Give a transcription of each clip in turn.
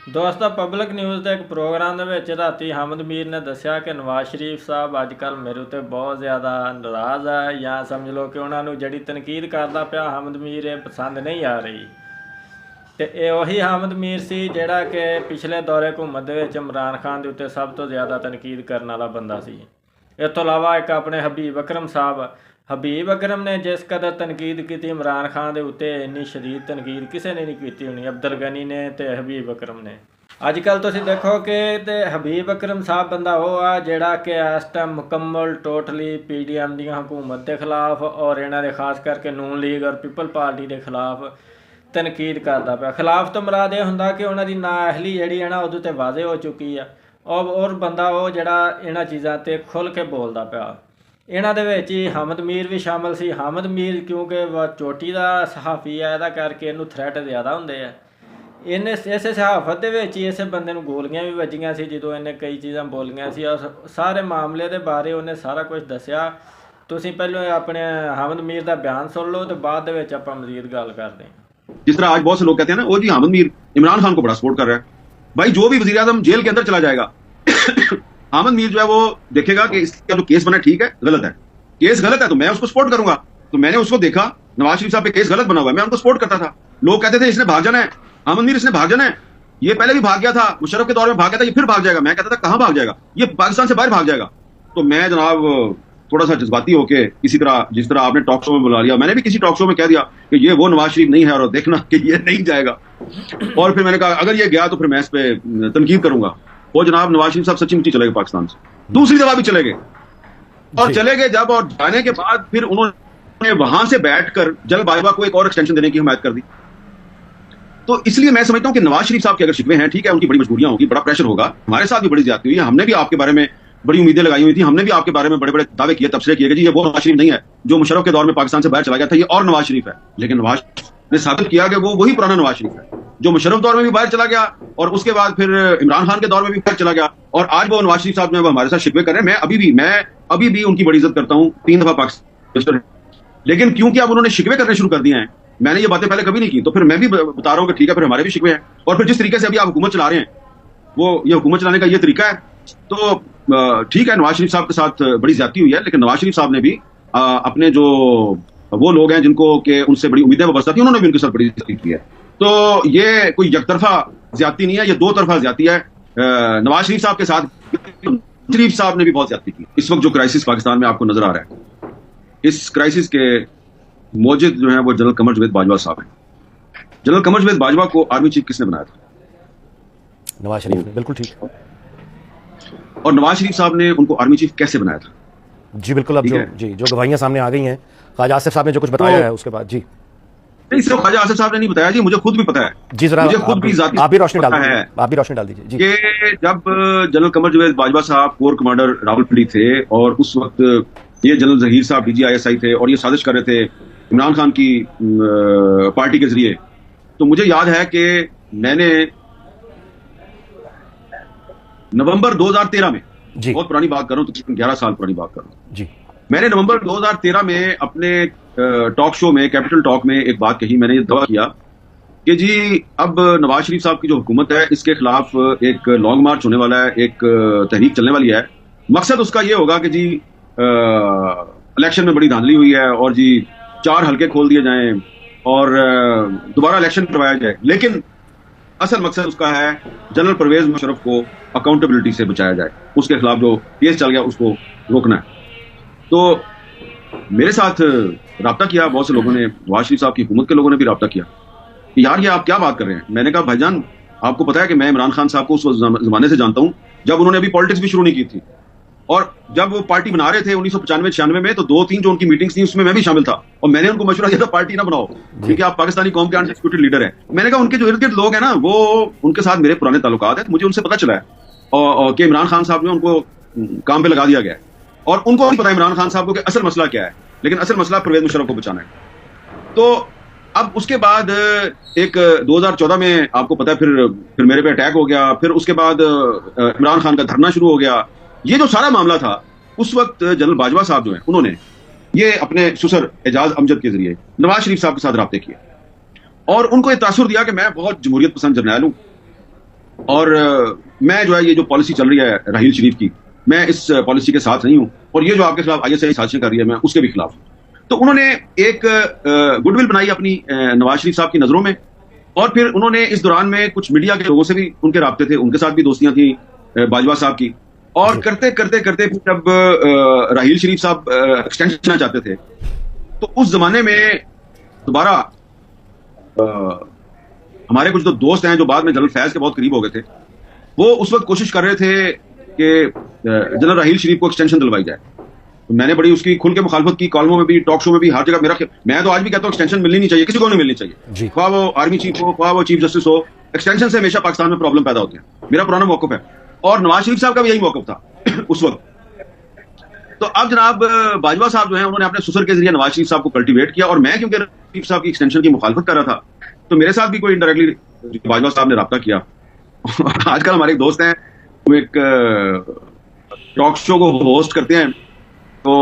ਦੋਸਤੋ public news ਦੇ ਇੱਕ ਪ੍ਰੋਗਰਾਮ ਦੇ ਵਿੱਚ ਰਾਤੀ ਹਮਦ ਮੀਰ ਨੇ ਦੱਸਿਆ ਕਿ ਨਵਾਜ਼ ਸ਼ਰੀਫ ਸਾਹਿਬ ਅੱਜ ਕੱਲ੍ਹ ਮੇਰੇ ਉੱਤੇ ਬਹੁਤ ਜ਼ਿਆਦਾ ਨਾਰਾਜ਼ ਹੈ ਜਾਂ ਸਮਝ ਲਓ ਕਿ ਉਹਨਾਂ ਨੂੰ ਜਿਹੜੀ ਤਨਕੀਦ ਕਰਦਾ ਪਿਆ ਹਮਦ ਮੀਰ ਇਹ ਪਸੰਦ ਨਹੀਂ ਆ ਰਹੀ। ਤੇ ਇਹ ਉਹੀ ਹਮਦ ਮੀਰ ਸੀ ਜਿਹੜਾ ਕਿ ਪਿਛਲੇ ਦੌਰੇ ਹਕੂਮਤ ਦੇ ਵਿੱਚ ਇਮਰਾਨ ਖਾਨ ਦੇ ਉੱਤੇ ਸਭ ਤੋਂ ਜ਼ਿਆਦਾ ਤਨਕੀਦ ਕਰਨ ਵਾਲਾ ਬੰਦਾ ਸੀ। ਇਸ ਤੋਂ ਇਲਾਵਾ ਇੱਕ ਆਪਣੇ ਹਬੀਬ ਅਕਰਮ ਸਾਹਿਬ, ਹਬੀਬ ਅਕਰਮ ਨੇ ਜਿਸ ਕਦਰ ਤਨਕੀਦ ਕੀਤੀ ਇਮਰਾਨ ਖਾਨ ਦੇ ਉੱਤੇ ਇੰਨੀ ਸ਼ਦੀਦ ਤਨਕੀਦ ਕਿਸੇ ਨੇ ਨਹੀਂ ਕੀਤੀ ਹੋਣੀ, ਅਬਦੁਲ ਗਨੀ ਨੇ ਤੇ ਹਬੀਬ ਅਕਰਮ ਨੇ। ਅੱਜ ਕੱਲ੍ਹ ਤੁਸੀਂ ਦੇਖੋ ਕਿ ਤੇ ਹਬੀਬ ਅਕਰਮ ਸਾਹਿਬ ਬੰਦਾ ਉਹ ਆ ਜਿਹੜਾ ਕਿ ਇਸ ਟਾਈਮ ਮੁਕੰਮਲ ਟੋਟਲੀ PDM ਦੀਆਂ ਹਕੂਮਤ ਦੇ ਖਿਲਾਫ ਔਰ ਇਹਨਾਂ ਦੇ ਖਾਸ ਕਰਕੇ ਨੂਨ ਲੀਗ ਔਰ ਪੀਪਲ ਪਾਰਟੀ ਦੇ ਖਿਲਾਫ ਤਨਕੀਦ ਕਰਦਾ ਪਿਆ। ਖਿਲਾਫ ਤੋਂ ਮੁਰਾਦ ਇਹ ਹੁੰਦਾ ਕਿ ਉਹਨਾਂ ਦੀ ਨਾਅਹਲੀ ਜਿਹੜੀ ਹੈ ਨਾ ਉਹਦੇ 'ਤੇ ਵਾਜ਼ੇ ਹੋ ਚੁੱਕੀ ਆ ਔਰ ਬੰਦਾ ਉਹ ਜਿਹੜਾ ਇਹਨਾਂ ਚੀਜ਼ਾਂ 'ਤੇ ਖੁੱਲ੍ਹ ਕੇ ਬੋਲਦਾ ਪਿਆ। ਇਹਨਾਂ ਦੇ ਵਿੱਚ ਹੀ ਹਮਦ ਮੀਰ ਵੀ ਸ਼ਾਮਲ ਸੀ। ਹਮਦ ਮੀਰ ਕਿਉਂਕਿ ਚੋਟੀ ਦਾ ਸਹਾਫੀ ਆ, ਇਹਦਾ ਕਰਕੇ ਇਹਨੂੰ ਥ੍ਰੈਟ ਜ਼ਿਆਦਾ ਹੁੰਦੇ ਆ। ਇਹਨੇ ਇਸੇ ਸਹਾਫਤ ਦੇ ਵਿੱਚ ਹੀ ਇਸੇ ਬੰਦੇ ਨੂੰ ਗੋਲੀਆਂ ਵੀ ਵੱਜੀਆਂ ਸੀ ਜਦੋਂ ਇਹਨੇ ਕਈ ਚੀਜ਼ਾਂ ਬੋਲੀਆਂ ਸੀ ਔਰ ਸਾਰੇ ਮਾਮਲੇ ਦੇ ਬਾਰੇ ਉਹਨੇ ਸਾਰਾ ਕੁਝ ਦੱਸਿਆ। ਤੁਸੀਂ ਪਹਿਲਾਂ ਆਪਣੇ ਹਮਦ ਮੀਰ ਦਾ ਬਿਆਨ ਸੁਣ ਲਓ ਤੇ ਬਾਅਦ ਦੇ ਵਿੱਚ ਆਪਾਂ ਮਜ਼ੀਦ ਗੱਲ ਕਰਦੇ ਹਾਂ। जिस तरह आज बहुत से लोग कहते हैं ना, वो जी हामिद मीर इमरान खान को बड़ा सपोर्ट कर रहा है। भाई जो भी वजीर आजम जेल के अंदर चला जाएगा हामिद मीर जो है वो देखेगा कि इसका जो केस बना ठीक है गलत है। केस गलत है तो मैं उसको सपोर्ट करूंगा। तो मैंने उसको देखा, नवाज शरीफ साहब पे केस गलत बना हुआ है, मैं उनको सपोर्ट करता था। लोग कहते थे इसने भाग जाना है, हामिद मीर इसने भाग जाना है, ये पहले भी भाग गया था, मुशर्रफ के दौर में भाग गया था, ये फिर भाग जाएगा। मैं कहता था कहां भाग जाएगा, ये पाकिस्तान से बाहर भाग जाएगा। तो मैं जनाब थोड़ा सा जज्बाती होके इसी तरह जिस तरह आपने टॉक शो में बुला लिया, मैंने भी किसी टॉक शो में कह दिया कि ये वो नवाज शरीफ नहीं है और देखना कि ये नहीं जाएगा। और फिर मैंने कहा अगर ये गया तो फिर मैं इस पे तनकीद करूंगा। वो जनाब नवाज शरीफ साहब सच्ची मुच्ची चले गए पाकिस्तान से, दूसरी दफा भी चले गए। और चले गए जब, और जाने के बाद फिर उन्होंने वहां से बैठकर जनरल बाजवा को एक और एक्सटेंशन देने की हिमायत कर दी। तो इसलिए मैं समझता हूं कि नवाज शरीफ साहब के अगर शिकवे हैं, ठीक है, उनकी बड़ी मजबूरियां होगी, बड़ा प्रेशर होगा, हमारे साथ भी बड़ी ज्यादती हुई है। हमने भी आपके बारे में बड़ी उम्मीदें लगाई हुई थी, हमने भी आपके बारे में बड़े बड़े दावे किए, तबसरे किए कि जी ये वो नवाज शरीफ नहीं है जो मुशर्रफ के दौर में पाकिस्तान से बाहर चला गया था, ये और नवाज शरीफ है। लेकिन नवाज ने साबित किया कि वो वही पुराना नवाज शरीफ है जो मुशर्रफ दौर में भी बाहर चला गया और उसके बाद फिर इमरान खान के दौर में भी बाहर चला गया। और आज वो नवाज शरीफ साहब जो है वो हमारे साथ शिकवे कर रहे हैं। मैं अभी भी उनकी बड़ी इज्जत करता हूँ, 3 दफा पाकिस्तान। लेकिन क्योंकि अब उन्होंने शिकवे करने शुरू कर दिए हैं, मैंने ये बातें पहले कभी नहीं की, तो फिर मैं भी बता रहा हूँ कि ठीक है फिर हमारे भी शिकवे हैं। और फिर जिस तरीके से अभी आप हुकूमत चला रहे हैं, वो ये हुकूमत चलाने का ये तरीका है, तो ठीक है नवाज शरीफ साहब के साथ बड़ी ज्यादती हुई है। लेकिन नवाज शरीफ साहब ने भी अपने जो वो लोग हैं जिनको के उनसे बड़ी उम्मीदें वाबस्ता थी, उन्होंने भी उनके साथ बड़ी ज्यादती की है। तो ये कोई एकतरफा ज्यादती नहीं है, ये 2 तरफा ज्यादती है। नवाज शरीफ साहब के साथ शरीफ साहब ने भी बहुत ज्यादती की। इस वक्त जो क्राइसिस पाकिस्तान में आपको नजर आ रहा है, इस क्राइसिस के मौजूद जो है वो जनरल कमर जावेद बाजवा साहब हैं। जनरल कमर जावेद बाजवा को आर्मी चीफ किसने बनाया था? नवाज शरीफ ने। बिल्कुल ठीक। और नवाज शरीफ साहब ने उनको आर्मी चीफ कैसे बनाया था? जी बिल्कुल। अब जो गवाहियां सामने आ गई हैं, ख्वाजा आसिफ साहब ने जो कुछ बताया है उसके बाद जी नहीं, सिर्फ ख्वाजा आसिफ साहब ने नहीं बताया जी, मुझे खुद भी पता है जी। जरा मुझे खुद भी आप भी रोशनी डाल दीजिए, आप भी रोशनी डाल दीजिए जी। कि जब जनरल कमर जावेद बाजवा साहब कोर कमांडर रावलपिंडी थे और उस वक्त ये जनरल जहीर साहब DGISI थे और ये साजिश कर रहे थे इमरान खान की पार्टी के जरिए, तो मुझे याद है कि मैंने नवंबर 2013 में, बहुत पुरानी बात कर रहा हूं, तकरीबन 11 साल पुरानी बात कर रहा हूं जी, मैंने नवंबर 2013 में अपने टॉक शो में, कैपिटल टॉक में एक बात कही। मैंने ये दावा किया कि जी अब नवाज शरीफ साहब की जो हुकूमत है इसके खिलाफ एक लॉन्ग मार्च होने वाला है, एक तहरीक चलने वाली है। मकसद उसका ये होगा कि जी इलेक्शन में बड़ी धांधली हुई है और जी 4 हल्के खोल दिए जाएं और दोबारा इलेक्शन करवाया जाए। लेकिन असल मकसद उसका है जनरल परवेज मुशर्रफ को अकाउंटेबिलिटी से बचाया जाए, उसके खिलाफ जो केस चल गया उसको रोकना है। तो मेरे साथ राब्ता किया बहुत से लोगों ने, नवाज शरीफ साहब की हुकूमत के लोगों ने भी राब्ता किया कि यार ये आप क्या बात कर रहे हैं। मैंने कहा भाईजान आपको पता है कि मैं इमरान खान साहब को उस जमाने से जानता हूं जब उन्होंने अभी पॉलिटिक्स भी शुरू नहीं की थी, और जब वो पार्टी बना रहे थे 1995-96 में, तो 2-3 जो उनकी मीटिंग्स थी उसमें मैं भी शामिल था और मैंने उनको मशवरा दिया था पार्टी ना बनाओ क्योंकि आप पाकिस्तानी कौम के अनएक्सिक्यूटिव लीडर हैं। मैंने कहा उनके जो इर्द गिर्द लोग हैं ना, वो उनके साथ मेरे पुराने ताल्लुकात हैं, तो मुझे उनसे पता चला है और कि इमरान खान साहब ने उनको काम पे लगा दिया गया है और उनको नहीं पता इमरान खान साहब को कि असल मसला क्या है, लेकिन असल मसला परवेज मुशर्रफ को बचाना है। तो अब उसके बाद एक 2014 में आपको पता है फिर मेरे पे अटैक हो गया, फिर उसके बाद इमरान खान का धरना शुरू हो गया। ये जो सारा मामला था, उस वक्त जनरल बाजवा साहब जो है उन्होंने ये अपने सुसर एजाज अमजद के जरिए नवाज शरीफ साहब के साथ राब्ते किए और उनको ये तासुर दिया कि मैं बहुत जमहूरियत पसंद जर्नैल हूं और मैं जो है ये जो पॉलिसी चल रही है राहील शरीफ की, मैं इस पॉलिसी के साथ नहीं हूं, और ये जो आपके खिलाफ आईएसआई साजिशें कर रही है मैं उसके भी खिलाफ हूं। तो उन्होंने एक गुडविल बनाई अपनी नवाज शरीफ साहब की नजरों में, और फिर उन्होंने इस दौरान में कुछ मीडिया के लोगों से भी उनके राब्ते थे, उनके साथ भी दोस्तियां थी बाजवा साहब की, और करते करते करते फिर जब राहील शरीफ साहब एक्सटेंशन चाहते थे, तो उस जमाने में दोबारा हमारे कुछ जो दोस्त हैं जो बाद में जनरल फैज के बहुत करीब हो गए थे, वो उस वक्त कोशिश कर रहे थे कि जनरल राहील शरीफ को एक्सटेंशन दिलवाई जाए। तो मैंने बड़ी उसकी खुल के मुखालफत की, कॉलमों में भी, टॉक शो में भी, हर जगह मैं तो आज भी कहता हूँ एक्सटेंशन मिलनी नहीं चाहिए, किसी को नहीं मिलनी चाहिए, ख्वाह वो आर्मी चीफ हो, ख्वाह वो चीफ जस्टिस हो। एक्सटेंशन से हमेशा पाकिस्तान में प्रॉब्लम पैदा होते हैं, मेरा पुराना मौकफ है, और नवाज शरीफ साहब का भी यही मौकफ था उस वक्त। तो अब जनाब बाजवा साहब जो है उन्होंने अपने ससुर के जरिए नवाज शरीफ साहब को कल्टीवेट किया, और मैं क्योंकि शरीफ साहब की एक्सटेंशन की मुखालफत कर रहा था, तो मेरे साथ भी कोई इनडायरेक्टली बाजवा साहब ने रब्ता किया। आजकल हमारे एक दोस्त हैं, वो एक टॉक शो को होस्ट करते हैं, तो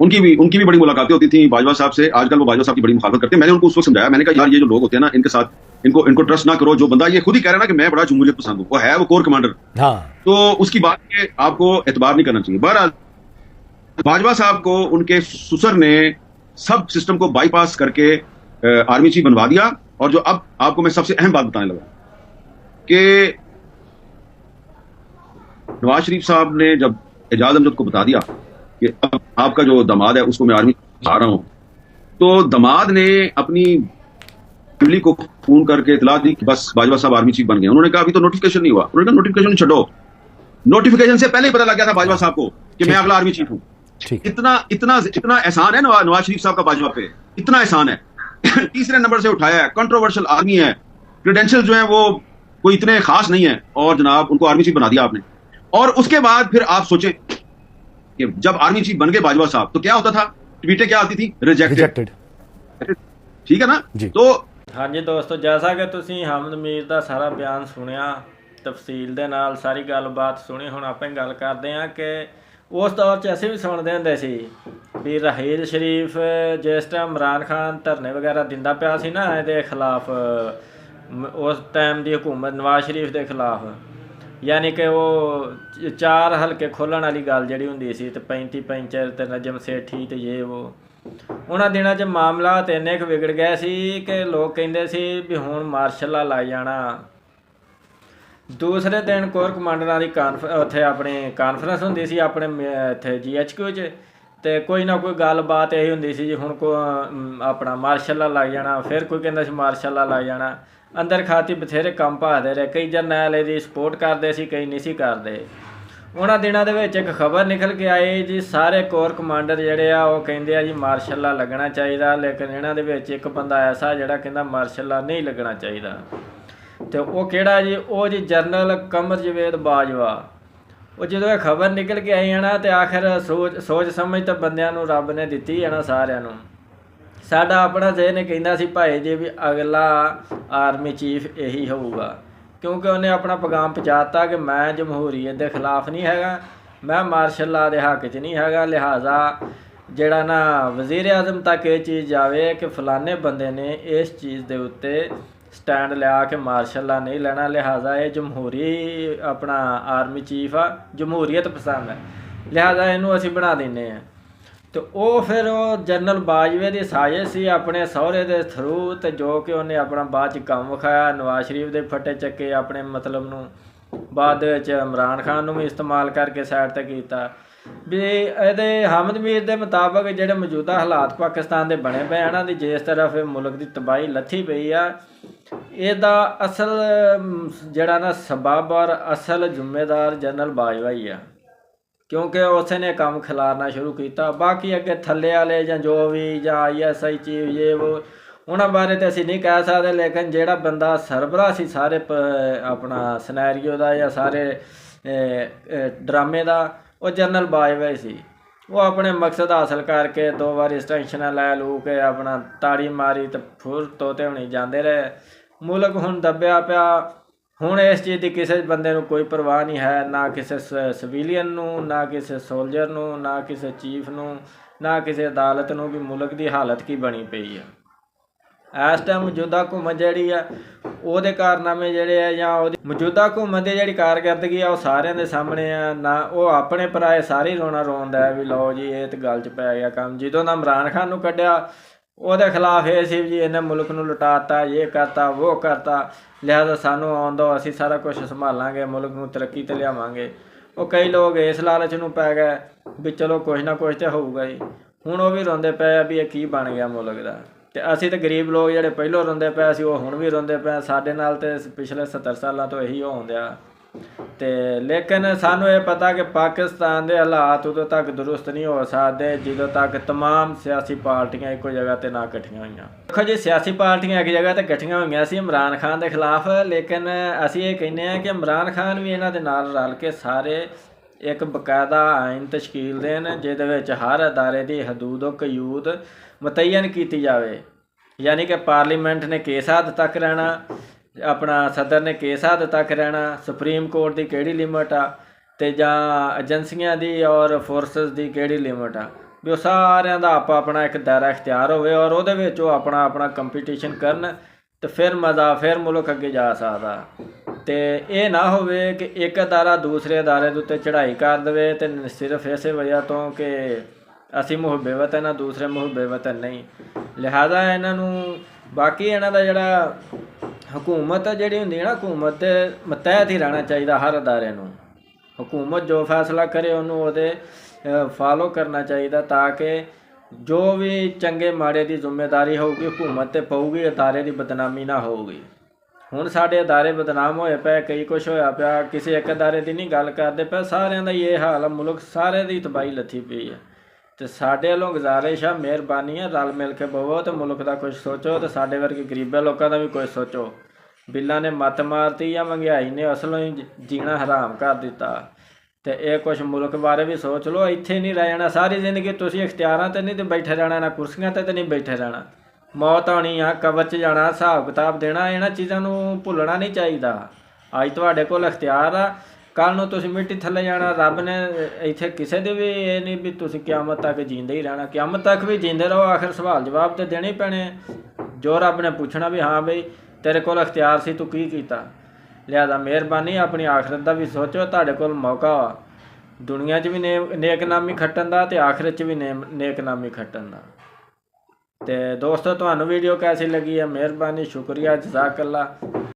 उनकी भी बड़ी मुलाकातें होती थी बाजवा साहब से। आजकल वो बाजवा साहब की बड़ी मुखालफत करते हैं। मैंने उनको उस वक्त समझाया, मैंने कहा यार ये जो लोग होते हैं ना, इनके साथ इनको ट्रस्ट ना करो। जो बंदा ये खुद ही कह रहा है ना कि मैं बड़ा जमहूरियत पसंद हूँ, वो है वो कोर कमांडर, तो उसकी बात के आपको एतबार नहीं करना चाहिए। बहरहाल बाजवा साहब को उनके ससुर ने सब सिस्टम को बाईपास करके आर्मी चीफ बनवा दिया। और जो अब आपको मैं सबसे अहम बात बताने लगा कि नवाज शरीफ साहब ने जब एजाज अमजद को बता दिया कि अब आपका जो दामाद है उसको मैं आर्मी आ रहा हूं, तो दामाद ने अपनी फैमिली को फोन करके इतला दी कि बस बाजवा साहब आर्मी चीफ बन गए। उन्होंने कहा अभी तो नोटिफिकेशन नहीं हुआ। उन्होंने कहा नोटिफिकेशन छोड़ो, नोटिफिकेशन से पहले ही पता लग गया था बाजवा साहब को कि मैं अगला आर्मी चीफ हूं। इतना इतना इतना एहसान है नवाज शरीफ साहब का बाजवा पे, इतना एहसान है। तीसरे नंबर से उठाया है, कंट्रोवर्शियल आर्मी है, क्रेडेंशियल जो है वो कोई इतने खास नहीं है, और जनाब उनको आर्मी चीफ बना दिया आपने। और उसके बाद फिर आप सोचें कि जब आर्मी चीफ बन गए बाजवा साहब तो क्या होता था, ट्वीटें क्या आती थी, रिजेक्टेड। ठीक है ना जी। तो हाँ जी दोस्तों, जैसा कि ਤੁਸੀਂ ਹਾਮਦ ਮੀਰ ਦਾ ਸਾਰਾ ਬਿਆਨ ਸੁਣਿਆ, ਤਫਸੀਲ ਦੇ ਨਾਲ ਸਾਰੀ ਗੱਲਬਾਤ ਸੁਣੀ, ਹੁਣ ਆਪਾਂ ਗੱਲ ਕਰਦੇ ਹਾਂ ਕਿ ਉਸ ਦੌਰ 'ਚ ਅਸੀਂ ਵੀ ਸੁਣਦੇ ਹੁੰਦੇ ਸੀ ਵੀ ਰਾਹੀਲ ਸ਼ਰੀਫ ਜਿਸ ਟਾਈਮ ਇਮਰਾਨ ਖਾਨ ਧਰਨੇ ਵਗੈਰਾ ਦਿੰਦਾ ਪਿਆ ਸੀ ਨਾ ਇਹਦੇ ਖਿਲਾਫ, ਉਸ ਟਾਈਮ ਦੀ ਹਕੂਮਤ ਨਵਾਜ਼ ਸ਼ਰੀਫ ਦੇ ਖਿਲਾਫ, ਯਾਨੀ ਕਿ ਉਹ 4 ਹਲਕੇ ਖੋਲ੍ਹਣ ਵਾਲੀ ਗੱਲ ਜਿਹੜੀ ਹੁੰਦੀ ਸੀ, ਤੇ 35 ਪੈਂਚਰ ਤੇ ਨਜਮ ਸੇਠੀ ਤੇ ਇਹ ਉਹ, ਉਹਨਾਂ ਦਿਨਾਂ 'ਚ ਮਾਮਲਾ ਤੇ ਇੰਨੇ ਕੁ ਵਿਗੜ ਗਏ ਸੀ ਕਿ ਲੋਕ ਕਹਿੰਦੇ ਸੀ ਵੀ ਹੁਣ ਮਾਰਸ਼ਲ ਲੱਗ ਜਾਣਾ। ਦੂਸਰੇ ਦਿਨ ਕੋਰ ਕਮਾਂਡਰਾਂ ਦੀ ਉੱਥੇ ਆਪਣੀ ਕਾਨਫਰੰਸ ਹੁੰਦੀ ਸੀ ਆਪਣੇ ਇੱਥੇ GHQ 'ਚ, ਤੇ ਕੋਈ ਨਾ ਕੋਈ ਗੱਲਬਾਤ ਇਹੀ ਹੁੰਦੀ ਸੀ ਜੀ ਹੁਣ ਆਪਣਾ ਮਾਰਸ਼ਲ ਲੱਗ ਜਾਣਾ। ਫਿਰ ਕੋਈ ਕਹਿੰਦਾ ਸੀ ਮਾਰਸ਼ਲ ਲੱਗ ਜਾਣਾ। ਅੰਦਰ ਖਾਤੀ ਬਥੇਰੇ ਕੰਮ ਭਾਲਦੇ ਰਹੇ, ਕਈ ਜਰਨੈਲ ਇਹਦੀ ਸਪੋਰਟ ਕਰਦੇ ਸੀ, ਕਈ ਨਹੀਂ ਸੀ ਕਰਦੇ। ਉਹਨਾਂ ਦਿਨਾਂ ਦੇ ਵਿੱਚ ਇੱਕ ਖਬਰ ਨਿਕਲ ਕੇ ਆਈ ਜੀ, ਸਾਰੇ ਕੋਰ ਕਮਾਂਡਰ ਜਿਹੜੇ ਆ ਉਹ ਕਹਿੰਦੇ ਆ ਜੀ ਮਾਰਸ਼ਲ ਲੱਗਣਾ ਚਾਹੀਦਾ, ਲੇਕਿਨ ਇਹਨਾਂ ਦੇ ਵਿੱਚ ਇੱਕ ਬੰਦਾ ਐਸਾ ਜਿਹੜਾ ਕਹਿੰਦਾ ਮਾਰਸ਼ਲ ਨਹੀਂ ਲੱਗਣਾ ਚਾਹੀਦਾ। ਤੇ ਉਹ ਕਿਹੜਾ ਜੀ, ਉਹ ਜੀ ਜਨਰਲ ਕਮਰ ਜਵੇਦ ਬਾਜਵਾ। ਉਹ ਜਦੋਂ ਇਹ ਖਬਰ ਨਿਕਲ ਕੇ ਆਈ ਹੈ ਨਾ, ਤੇ ਆਖਿਰ ਸੋਚ ਸਮਝ ਤਾਂ ਬੰਦਿਆਂ ਨੂੰ ਰੱਬ ਨੇ ਦਿੱਤੀ ਹੈ ਨਾ ਸਾਰਿਆਂ ਨੂੰ। ਸਾਡਾ ਆਪਣਾ ਜਿਹਨੇ ਕਹਿੰਦਾ ਸੀ ਭਾਈ ਜੀ ਵੀ ਅਗਲਾ ਆਰਮੀ ਚੀਫ ਇਹੀ ਹੋਊਗਾ, ਕਿਉਂਕਿ ਉਹਨੇ ਆਪਣਾ ਪੈਗਾਮ ਪਹੁੰਚਾਤਾ ਕਿ ਮੈਂ ਜਮਹੂਰੀਅਤ ਦੇ ਖਿਲਾਫ ਨਹੀਂ ਹੈਗਾ, ਮੈਂ ਮਾਰਸ਼ਲ ਲਾ ਦੇ ਹੱਕ 'ਚ ਨਹੀਂ ਹੈਗਾ। ਲਿਹਾਜ਼ਾ ਜਿਹੜਾ ਨਾ ਵਜ਼ੀਰ ਆਜ਼ਮ ਤੱਕ ਇਹ ਚੀਜ਼ ਜਾਵੇ ਕਿ ਫਲਾਣੇ ਬੰਦੇ ਨੇ ਇਸ ਚੀਜ਼ ਦੇ ਉੱਤੇ ਸਟੈਂਡ ਲਿਆ ਕਿ ਮਾਰਸ਼ਲ ਲਾ ਨਹੀਂ ਲੈਣਾ, ਲਿਹਾਜ਼ਾ ਇਹ ਜਮਹੂਰੀ ਆਪਣਾ ਆਰਮੀ ਚੀਫ ਆ, ਜਮਹੂਰੀਅਤ ਪਸੰਦ ਹੈ, ਲਿਹਾਜ਼ਾ ਇਹਨੂੰ ਅਸੀਂ ਬਣਾ ਦਿੰਦੇ ਹਾਂ। ਅਤੇ ਉਹ ਫਿਰ ਉਹ ਜਨਰਲ ਬਾਜਵੇ ਦੀ ਸਾਜ਼ਿਸ਼ ਸੀ ਆਪਣੇ ਸਹੁਰੇ ਦੇ ਥਰੂ, ਅਤੇ ਜੋ ਕਿ ਉਹਨੇ ਆਪਣਾ ਬਾਅਦ 'ਚ ਕੰਮ ਵਿਖਾਇਆ, ਨਵਾਜ਼ ਸ਼ਰੀਫ ਦੇ ਫੱਟੇ ਚੱਕੇ ਆਪਣੇ ਮਤਲਬ ਨੂੰ, ਬਾਅਦ ਦੇ ਵਿੱਚ ਇਮਰਾਨ ਖਾਨ ਨੂੰ ਵੀ ਇਸਤੇਮਾਲ ਕਰਕੇ ਸਾਈਡ 'ਤੇ ਕੀਤਾ। ਵੀ ਇਹਦੇ ਹਾਮਦ ਮੀਰ ਦੇ ਮੁਤਾਬਕ ਜਿਹੜੇ ਮੌਜੂਦਾ ਹਾਲਾਤ ਪਾਕਿਸਤਾਨ ਦੇ ਬਣੇ ਪਏ ਇਹਨਾਂ ਦੀ, ਜਿਸ ਤਰ੍ਹਾਂ ਇਹ ਮੁਲਕ ਦੀ ਤਬਾਹੀ ਲੱਥੀ ਪਈ ਆ, ਇਹਦਾ ਅਸਲ ਜਿਹੜਾ ਨਾ ਸਬੱਬ ਔਰ ਅਸਲ ਜ਼ਿੰਮੇਦਾਰ ਜਨਰਲ ਬਾਜਵਾ ਹੀ ਆ, ਕਿਉਂਕਿ ਉਸ ਨੇ ਕੰਮ ਖਿਲਾਰਨਾ ਸ਼ੁਰੂ ਕੀਤਾ। ਬਾਕੀ ਅੱਗੇ ਥੱਲੇ ਵਾਲੇ ਜਾਂ ਜੋ ਵੀ ਜਾਂ ISI ਚੀਫ ਜੇ ਉਹ, ਉਹਨਾਂ ਬਾਰੇ ਤਾਂ ਅਸੀਂ ਨਹੀਂ ਕਹਿ ਸਕਦੇ, ਲੇਕਿਨ ਜਿਹੜਾ ਬੰਦਾ ਸਰਬਰਾਹ ਸੀ ਸਾਰੇ ਆਪਣਾ ਸਿਨੈਰੀਓ ਦਾ ਜਾਂ ਸਾਰੇ ਡਰਾਮੇ ਦਾ, ਉਹ ਜਨਰਲ ਬਾਜਵਾ ਹੀ ਸੀ। ਉਹ ਆਪਣੇ ਮਕਸਦ ਹਾਸਲ ਕਰਕੇ 2 ਵਾਰ ਐਕਸਟੈਂਸ਼ਨਾਂ ਲੈ ਲੂ ਕੇ ਆਪਣਾ ਤਾੜੀ ਮਾਰੀ ਤੇ ਫੁਰ ਤੋਤੇ ਹੋਣੀ ਜਾਂਦੇ ਰਹੇ। ਮੁਲਕ ਹੁਣ ਦੱਬਿਆ ਪਿਆ। ਹੁਣ ਇਸ ਚੀਜ਼ ਦੀ ਕਿਸੇ ਬੰਦੇ ਨੂੰ ਕੋਈ ਪਰਵਾਹ ਨਹੀਂ ਹੈ, ਨਾ ਕਿਸੇ ਸਿਵੀਲੀਅਨ ਨੂੰ, ਨਾ ਕਿਸੇ ਸੋਲਜਰ ਨੂੰ, ਨਾ ਕਿਸੇ ਚੀਫ ਨੂੰ, ਨਾ ਕਿਸੇ ਅਦਾਲਤ ਨੂੰ, ਵੀ ਮੁਲਕ ਦੀ ਹਾਲਤ ਕੀ ਬਣੀ ਪਈ ਹੈ। ਇਸ ਟਾਈਮ ਮੌਜੂਦਾ ਹਕੂਮਤ ਜਿਹੜੀ ਆ ਉਹਦੇ ਕਾਰਨਾਮੇ ਜਿਹੜੇ ਆ ਜਾਂ ਉਹਦੀ ਮੌਜੂਦਾ ਹਕੂਮਤ ਦੀ ਜਿਹੜੀ ਕਾਰਗਰਦਗੀ ਆ ਉਹ ਸਾਰਿਆਂ ਦੇ ਸਾਹਮਣੇ ਆ ਨਾ। ਉਹ ਆਪਣੇ ਪਰਾਏ ਸਾਰੇ ਰੋਣਾ ਰੋਂਦਾ ਵੀ ਲਓ ਜੀ ਇਹ ਤੇ ਗੱਲ 'ਚ ਪੈ ਗਿਆ ਕੰਮ। ਜਦੋਂ ਦਾ ਇਮਰਾਨ ਖਾਨ ਨੂੰ ਕੱਢਿਆ ਉਹਦੇ ਖਿਲਾਫ ਇਹ ਸੀ ਜੀ ਇਹਨੇ ਮੁਲਕ ਨੂੰ ਲੁਟਾਤਾ, ਇਹ ਕਰਤਾ ਉਹ ਕਰਤਾ, ਲਿਹਾਜ਼ਾ ਸਾਨੂੰ ਆਉਣ ਦਿਓ, ਅਸੀਂ ਸਾਰਾ ਕੁਛ ਸੰਭਾਲਾਂਗੇ, ਮੁਲਕ ਨੂੰ ਤਰੱਕੀ 'ਤੇ ਲਿਆਵਾਂਗੇ। ਉਹ ਕਈ ਲੋਕ ਇਸ ਲਾਲਚ ਨੂੰ ਪੈ ਗਏ ਵੀ ਚਲੋ ਕੁਛ ਨਾ ਕੁਛ ਤਾਂ ਹੋਊਗਾ ਹੀ। ਹੁਣ ਉਹ ਵੀ ਰੋਂਦੇ ਪਏ ਆ ਵੀ ਇਹ ਕੀ ਬਣ ਗਿਆ ਮੁਲਕ ਦਾ। ਅਤੇ ਅਸੀਂ ਤਾਂ ਗਰੀਬ ਲੋਕ ਜਿਹੜੇ ਪਹਿਲੋਂ ਰੋਂਦੇ ਪਏ ਸੀ ਉਹ ਹੁਣ ਵੀ ਰੋਂਦੇ ਪਏ। ਸਾਡੇ ਨਾਲ ਤਾਂ ਪਿਛਲੇ 70 ਸਾਲਾਂ ਤੋਂ ਇਹੀ ਹੋਣ ਦਿਆ। ਅਤੇ ਲੇਕਿਨ ਸਾਨੂੰ ਇਹ ਪਤਾ ਕਿ ਪਾਕਿਸਤਾਨ ਦੇ ਹਾਲਾਤ ਉਦੋਂ ਤੱਕ ਦਰੁਸਤ ਨਹੀਂ ਹੋ ਸਕਦੇ ਜਦੋਂ ਤੱਕ ਤਮਾਮ ਸਿਆਸੀ ਪਾਰਟੀਆਂ ਇੱਕੋ ਜਗ੍ਹਾ 'ਤੇ ਨਾ ਇਕੱਠੀਆਂ ਹੋਈਆਂ। ਦੇਖੋ ਜੀ ਸਿਆਸੀ ਪਾਰਟੀਆਂ ਇੱਕ ਜਗ੍ਹਾ 'ਤੇ ਇਕੱਠੀਆਂ ਹੋਈਆਂ ਸੀ ਇਮਰਾਨ ਖਾਨ ਦੇ ਖਿਲਾਫ, ਲੇਕਿਨ ਅਸੀਂ ਇਹ ਕਹਿੰਦੇ ਹਾਂ ਕਿ ਇਮਰਾਨ ਖਾਨ ਵੀ ਇਹਨਾਂ ਦੇ ਨਾਲ ਰਲ ਕੇ ਸਾਰੇ ਇੱਕ ਬਕਾਇਦਾ ਆਇਨ ਤਸ਼ਕੀਲ ਦੇਣ ਜਿਹਦੇ ਵਿੱਚ ਹਰ ਅਦਾਰੇ ਦੀ ਹਦੂਦ ਕਯੂਦ ਮੁਤੱਯਨ ਕੀਤੀ ਜਾਵੇ। ਯਾਨੀ ਕਿ ਪਾਰਲੀਮੈਂਟ ਨੇ ਕਿਸ ਹੱਦ ਤੱਕ ਰਹਿਣਾ, ਆਪਣਾ ਸਦਰ ਨੇ ਕਿਸ ਹੱਦ ਤੱਕ ਰਹਿਣਾ, ਸੁਪਰੀਮ ਕੋਰਟ ਦੀ ਕਿਹੜੀ ਲਿਮਟ ਆ ਅਤੇ ਜਾਂ ਏਜੰਸੀਆਂ ਦੀ ਔਰ ਫੋਰਸਿਸ ਦੀ ਕਿਹੜੀ ਲਿਮਟ ਆ, ਵੀ ਉਹ ਸਾਰਿਆਂ ਦਾ ਆਪਣਾ ਇੱਕ ਦਾਇਰਾ ਇਖਤਿਆਰ ਹੋਵੇ ਔਰ ਉਹਦੇ ਵਿੱਚ ਉਹ ਆਪਣਾ ਕੰਪੀਟੀਸ਼ਨ ਕਰਨ ਅਤੇ ਫਿਰ ਮਜ਼ਾ, ਫਿਰ ਮੁਲਕ ਅੱਗੇ ਜਾ ਸਕਦਾ। ਅਤੇ ਇਹ ਨਾ ਹੋਵੇ ਕਿ ਇੱਕ ਅਦਾਰਾ ਦੂਸਰੇ ਅਦਾਰੇ ਦੇ ਉੱਤੇ ਚੜ੍ਹਾਈ ਕਰ ਦੇਵੇ ਅਤੇ ਸਿਰਫ ਇਸੇ ਵਜ੍ਹਾ ਤੋਂ ਕਿ ਅਸੀਂ ਮੁਹੱਬੇ ਵਤਨ ਹਾਂ ਦੂਸਰੇ ਮੁਹੱਬੇ ਵਤਨ ਨਹੀਂ। ਲਿਹਾਜ਼ਾ ਇਹਨਾਂ ਨੂੰ ਬਾਕੀ ਇਹਨਾਂ ਦਾ ਜਿਹੜਾ ਹਕੂਮਤ ਜਿਹੜੀ ਹੁੰਦੀ ਹੈ ਨਾ, ਹਕੂਮਤ ਦੇ ਮਤਹਿਤ ਹੀ ਰਹਿਣਾ ਚਾਹੀਦਾ ਹਰ ਅਦਾਰੇ ਨੂੰ। ਹਕੂਮਤ ਜੋ ਫੈਸਲਾ ਕਰੇ ਉਹਨੂੰ ਉਹਦੇ ਫਾਲੋ ਕਰਨਾ ਚਾਹੀਦਾ ਤਾਂ ਕਿ ਜੋ ਵੀ ਚੰਗੇ ਮਾੜੇ ਦੀ ਜ਼ਿੰਮੇਵਾਰੀ ਹੋਊਗੀ ਹਕੂਮਤ 'ਤੇ ਪਊਗੀ, ਅਦਾਰੇ ਦੀ ਬਦਨਾਮੀ ਨਾ ਹੋਊਗੀ। ਹੁਣ ਸਾਡੇ ਅਦਾਰੇ ਬਦਨਾਮ ਹੋਏ ਪਏ, ਕਈ ਕੁਛ ਹੋਇਆ ਪਿਆ, ਕਿਸੇ ਇੱਕ ਅਦਾਰੇ ਦੀ ਨਹੀਂ ਗੱਲ ਕਰਦੇ ਪਏ, ਸਾਰਿਆਂ ਦਾ ਹੀ ਇਹ ਹਾਲ ਆ, ਮੁਲਕ ਸਾਰੇ ਦੀ ਤਬਾਹੀ ਲੱਥੀ ਪਈ ਹੈ। ਅਤੇ ਸਾਡੇ ਵੱਲੋਂ ਗੁਜ਼ਾਰਿਸ਼ ਆ, ਮਿਹਰਬਾਨੀ ਹੈ, ਰਲ ਮਿਲ ਕੇ ਬਵੋ ਅਤੇ ਮੁਲਕ ਦਾ ਕੁਛ ਸੋਚੋ ਅਤੇ ਸਾਡੇ ਵਰਗੇ ਗਰੀਬਾਂ ਲੋਕਾਂ ਦਾ ਵੀ ਕੁਛ ਸੋਚੋ। ਬਿੱਲਾਂ ਨੇ ਮੱਤ ਮਾਰਤੀ ਜਾਂ ਮਹਿੰਗਾਈ ਨੇ ਅਸਲੋਂ ਹੀ ਜੀਣਾ ਹਰਾਮ ਕਰ ਦਿੱਤਾ ਅਤੇ ਇਹ ਕੁਛ ਮੁਲਕ ਬਾਰੇ ਵੀ ਸੋਚ ਲਓ। ਇੱਥੇ ਨਹੀਂ ਰਹਿ ਜਾਣਾ ਸਾਰੀ ਜ਼ਿੰਦਗੀ ਤੁਸੀਂ, ਇਖਤਿਆਰਾਂ 'ਤੇ ਨਹੀਂ ਤੇ ਬੈਠੇ ਰਹਿਣਾ, ਨਾ ਕੁਰਸੀਆਂ 'ਤੇ ਨਹੀਂ ਬੈਠੇ ਰਹਿਣਾ। ਮੌਤ ਆਉਣੀ ਆ, ਕਬਰ 'ਚ ਜਾਣਾ, ਹਿਸਾਬ ਕਿਤਾਬ ਦੇਣਾ, ਇਹਨਾਂ ਚੀਜ਼ਾਂ ਨੂੰ ਭੁੱਲਣਾ ਨਹੀਂ ਚਾਹੀਦਾ। ਅੱਜ ਤੁਹਾਡੇ ਕੋਲ ਇਖਤਿਆਰ ਆ, ਕੱਲ੍ਹ ਨੂੰ ਤੁਸੀਂ ਮਿੱਟੀ ਥੱਲੇ ਜਾਣਾ। ਰੱਬ ਨੇ ਇੱਥੇ ਕਿਸੇ ਦੇ ਵੀ ਇਹ ਨਹੀਂ ਵੀ ਤੁਸੀਂ ਕਿਆਮਤ ਤੱਕ ਜੀਂਦੇ ਹੀ ਰਹਿਣਾ, ਕਿਆਮਤ ਤੱਕ ਵੀ ਜੀਂਦੇ ਰਹੋ, ਆਖਿਰ ਸਵਾਲ ਜਵਾਬ ਤਾਂ ਦੇਣੇ ਹੀ ਪੈਣੇ। ਜੋ ਰੱਬ ਨੇ ਪੁੱਛਣਾ ਵੀ ਹਾਂ ਬਈ ਤੇਰੇ ਕੋਲ ਇਖਤਿਆਰ ਸੀ, ਤੂੰ ਕੀ ਕੀਤਾ। ਲਿਹਾਜ਼ਾ ਮਿਹਰਬਾਨੀ ਆਪਣੀ ਆਖਰਤ ਦਾ ਵੀ ਸੋਚੋ। ਤੁਹਾਡੇ ਕੋਲ ਮੌਕਾ ਵਾ ਦੁਨੀਆ 'ਚ ਵੀ ਨੇਕਨਾਮੀ ਖੱਟਣ ਦਾ ਅਤੇ ਆਖਰਤ 'ਚ ਵੀ ਨੇਕਨਾਮੀ ਖੱਟਣ ਦਾ। ਅਤੇ ਦੋਸਤੋ ਤੁਹਾਨੂੰ ਵੀਡੀਓ ਕੈਸੀ ਲੱਗੀ ਹੈ, ਮਿਹਰਬਾਨੀ, ਸ਼ੁਕਰੀਆ, ਜਜ਼ਾਕੱਲਾ।